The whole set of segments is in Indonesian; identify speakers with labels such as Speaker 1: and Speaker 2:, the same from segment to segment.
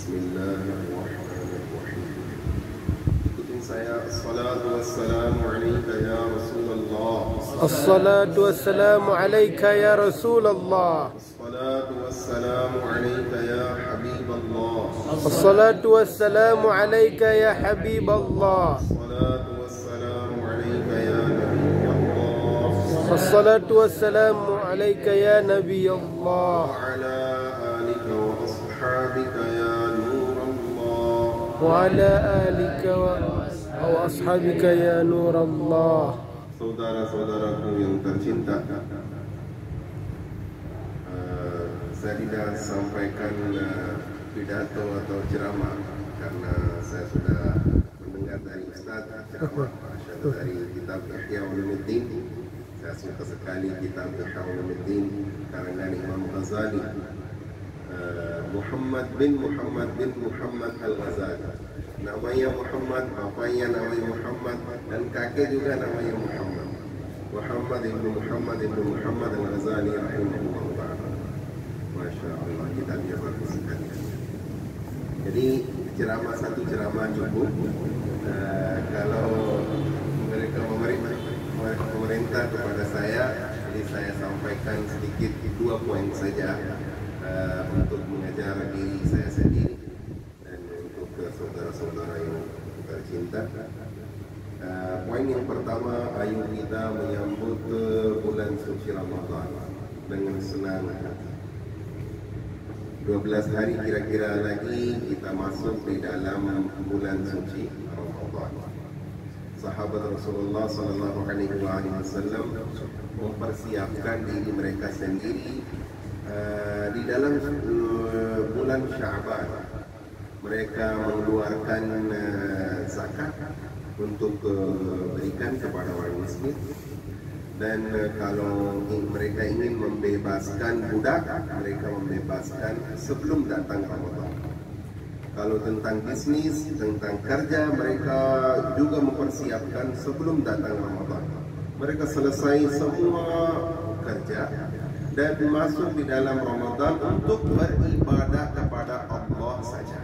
Speaker 1: Bismillahirrahmanirrahim. Ikutin saya. Assalatu wassalamu alaika ya Rasulullah.
Speaker 2: Assalatu wassalamu alaika ya Rasulullah.
Speaker 1: Assalatu wassalamu alaika ya Habiballah.
Speaker 2: Assalatu wassalamu alaika ya Habiballah.
Speaker 1: Assalatu wassalamu alaika ya Nabiyallah.
Speaker 2: Assalatu wassalamu alaika ya Nabiyallah.
Speaker 1: Wa ala alika wa ashabika ya Nurallah.
Speaker 2: Wa ala alika wa ashabika ya Nurallah.
Speaker 1: Saudara-saudaraku yang tercinta, saya tidak sampaikan pidato atau ceramah karena saya sudah mendengar dari Ustaz ceramah dari kitab Ihya Ulumuddin. Saya suka sekali kitab Ihya Ulumuddin karangan Imam Ghazali, Muhammad bin Muhammad Al-Ghazali. Namanya Muhammad, bapaknya namanya Muhammad, dan kakek juga namanya Muhammad. Muhammad ibnu Muhammad Al-Ghazali rahimahullah ta'ala. Masya Allah, kitabnya bagus sekali. Jadi satu ceramah cukup. Kalau mereka pemerintah kepada saya, jadi saya sampaikan sedikit 2 poin saja untuk mengajar diri saya sendiri dan untuk saudara-saudara yang tercinta. Poin yang pertama, ayo kita menyambut bulan suci Ramadan dengan senang hati. 12 hari kira-kira lagi kita masuk di dalam bulan suci Ramadan. Sahabat Rasulullah sallallahu alaihi wasallam mempersiapkan diri mereka sendiri di dalam bulan Sya'ban. Mereka mengeluarkan zakat untuk berikan kepada orang miskin, dan kalau mereka ingin membebaskan budak, mereka membebaskan sebelum datang Ramadan. Kalau tentang bisnis, tentang kerja, mereka juga mempersiapkan sebelum datang Ramadan. Mereka selesai semua kerja dan masuk di dalam Ramadan untuk beribadah kepada Allah saja.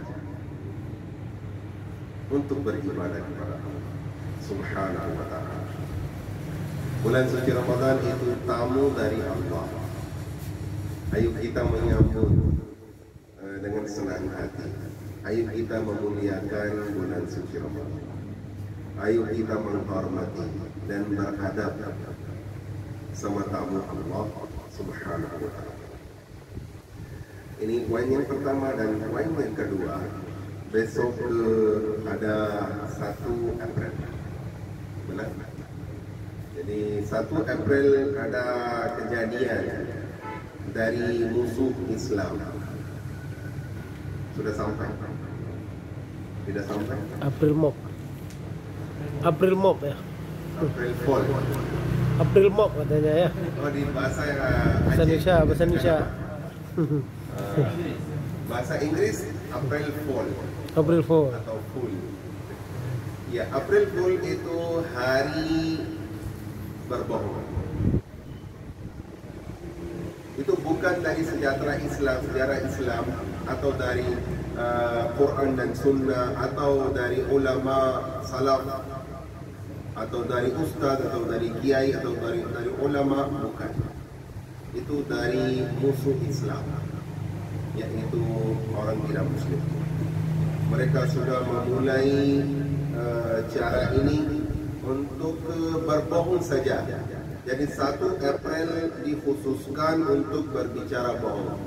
Speaker 1: Untuk beribadah kepada Allah Subhanahu wa ta'ala. Bulan suci Ramadan itu tamu dari Allah. Ayo kita menyambut dengan senang hati. Ayo kita memuliakan bulan suci Ramadan. Ayo kita menghormati dan berhadap sama tamu Allah Subhanahu wa ta'ala. Ini poin yang pertama, dan poin yang kedua, besok ada 1 April. Benar? Jadi 1 April ada kejadian dari musuh Islam. Sudah sampai? Tidak sampai?
Speaker 2: April Mop ya.
Speaker 1: April Fool.
Speaker 2: April Mop katanya ya.
Speaker 1: Oh, di bahasa
Speaker 2: Bahasa Indonesia.
Speaker 1: Bahasa Inggris April Fool.
Speaker 2: April Fool
Speaker 1: Atau Fool. Ya, April Fool itu hari berbohong. Itu bukan dari sejarah Islam atau dari Quran dan Sunnah atau dari ulama salaf atau dari ustaz atau dari kiai atau dari ulama, bukan. Itu dari musuh Islam, yaitu orang tidak muslim. Mereka sudah memulai cara ini untuk berbohong saja. Jadi 1 April dikhususkan untuk berbicara bohong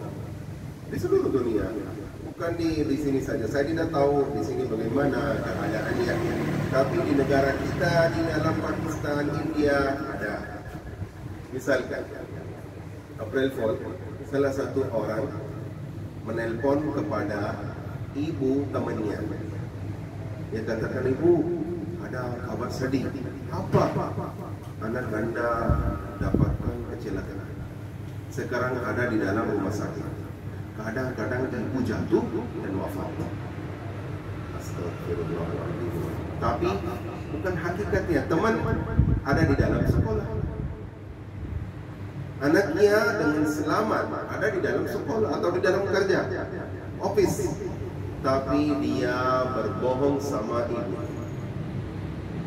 Speaker 1: di seluruh dunia, bukan di sini saja. Saya tidak tahu di sini bagaimana keadaannya, tapi di negara kita, di dalam Pakistan, India ada. Misalkan April Fool, salah satu orang menelpon kepada ibu temannya. Dia katakan, ibu, ada kabar sedih. Apa? Anak Anda dapatkan kecelakaan. Sekarang ada di dalam rumah sakit. Kadang-kadang ibu jatuh dan wafat. Astagfirullahaladzim. Tapi bukan hakikatnya. Teman ada di dalam sekolah. Anaknya dengan selamat ada di dalam sekolah atau di dalam kerja, office. tapi dia berbohong sama ibu.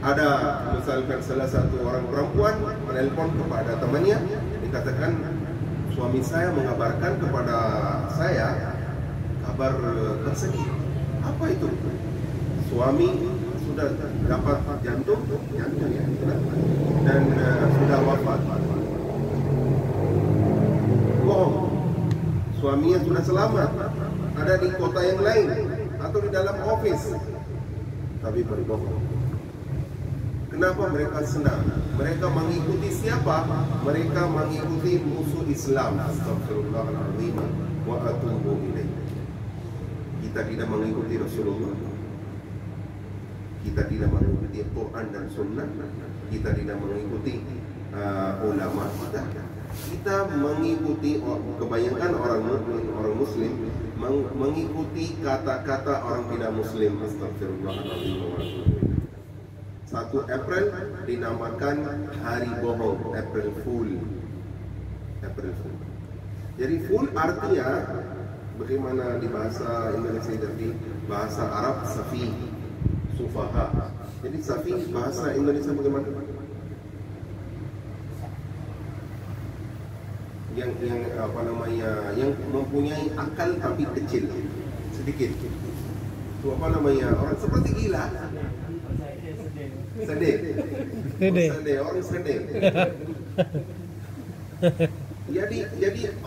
Speaker 1: Ada misalkan salah satu orang perempuan menelpon kepada temannya, dikatakan suami saya mengabarkan kepada saya kabar tersedih. Apa itu? Suami sudah dapat jantung ya, dan sudah wafat. Bohong. Suaminya sudah selamat, ada di kota yang lain atau di dalam office, tapi berbohong. Kenapa mereka senang? Mereka mengikuti siapa? Mereka mengikuti musuh Islam. Astagfirullahaladzim wa atubu ilaih. Kita tidak mengikuti Rasulullah, kita tidak mengikuti Quran dan Sunnah, kita tidak mengikuti ulama kita mengikuti kebanyakan orang Muslim mengikuti kata-kata orang tidak Muslim. Astagfirullahaladzim. 1 April dinamakan hari bohong, April Fool. Jadi fool artinya bagaimana di bahasa Indonesia, jadi bahasa Arab safi, sufaha. Jadi safi bahasa Indonesia bagaimana? Yang apa namanya, yang mempunyai akal tapi kecil, sedikit. Itu apa namanya, orang seperti gila. Sedih. Orang sedih. Jadi 1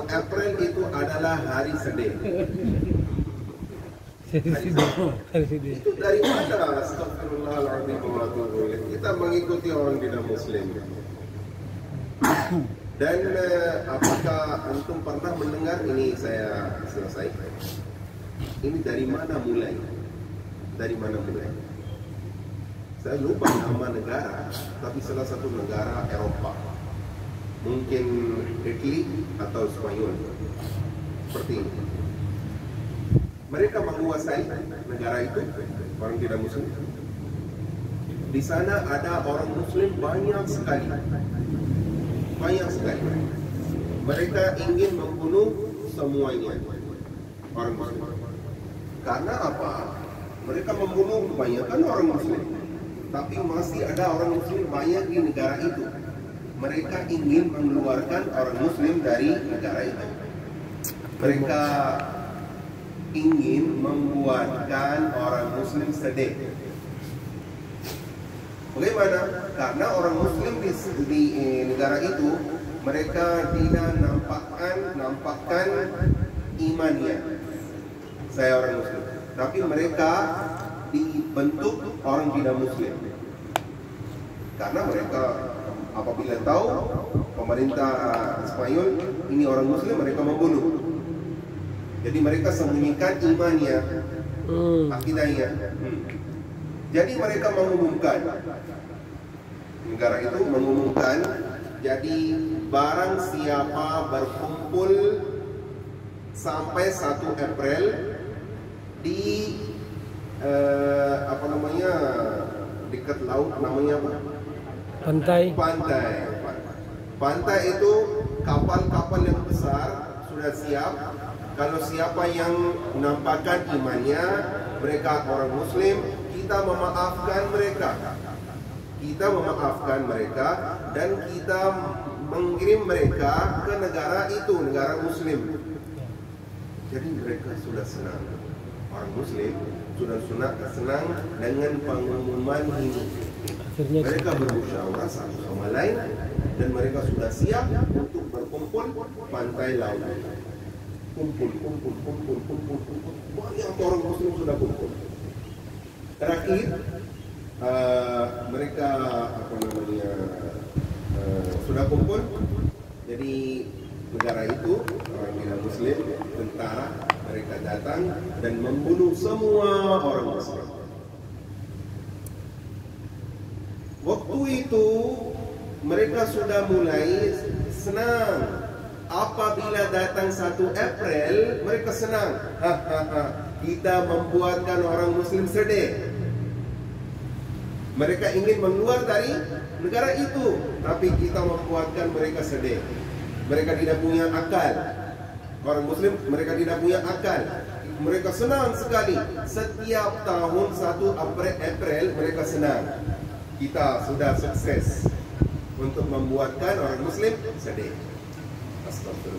Speaker 1: April itu adalah hari sedih. Itu dari mana? Astagfirullahaladzim. Kita mengikuti orang tidak Muslim. Dan apakah antum pernah mendengar ini? Saya selesai. Ini dari mana mulai? Saya lupa nama negara, tapi salah satu negara Eropa, mungkin Italy atau Spanyol, seperti ini. Mereka menguasai negara itu, orang tidak Muslim. Di sana ada orang Muslim banyak sekali. Mereka ingin membunuh semuanya orang Muslim. Karena apa? Mereka membunuh kebanyakan orang Muslim, tapi masih ada orang Muslim banyak di negara itu. Mereka ingin mengeluarkan orang Muslim dari negara itu. Mereka ingin membuatkan orang Muslim sedih. Bagaimana? Karena orang Muslim di negara itu, mereka tidak nampakkan imannya. Saya orang Muslim, tapi mereka dibentuk orang tidak Muslim. Karena mereka apabila tahu pemerintah Spanyol ini orang Muslim, mereka membunuh. Jadi mereka sembunyikan imannya, akidahnya. Jadi mereka mengumumkan, negara itu mengumumkan, jadi barang siapa berkumpul sampai 1 April di apa namanya, dekat laut, namanya apa? Pantai itu kapal-kapal yang besar sudah siap. Kalau siapa yang menampakkan imannya, mereka orang Muslim, kita memaafkan mereka dan kita mengirim mereka ke negara itu, negara Muslim. Jadi mereka sudah senang, orang Muslim sudah senang dengan pengumuman ini. Mereka bermusyawarah satu sama lain dan mereka sudah siap untuk berkumpul pantai laut. Kumpul. Banyak orang Muslim sudah kumpul. Terakhir mereka sudah kumpul. Jadi negara itu orang tidak Muslim, tentara, mereka datang dan membunuh semua orang Muslim. Waktu itu mereka sudah mulai senang. Apabila datang 1 April, mereka senang. Kita membuatkan orang Muslim sedih. Mereka ingin keluar dari negara itu, tapi kita membuatkan mereka sedih. Mereka tidak punya akal. Orang Muslim, mereka tidak punya akal. Mereka senang sekali. Setiap tahun 1 April mereka senang. Kita sudah sukses untuk membuatkan orang Muslim sedih. Astagfirullah.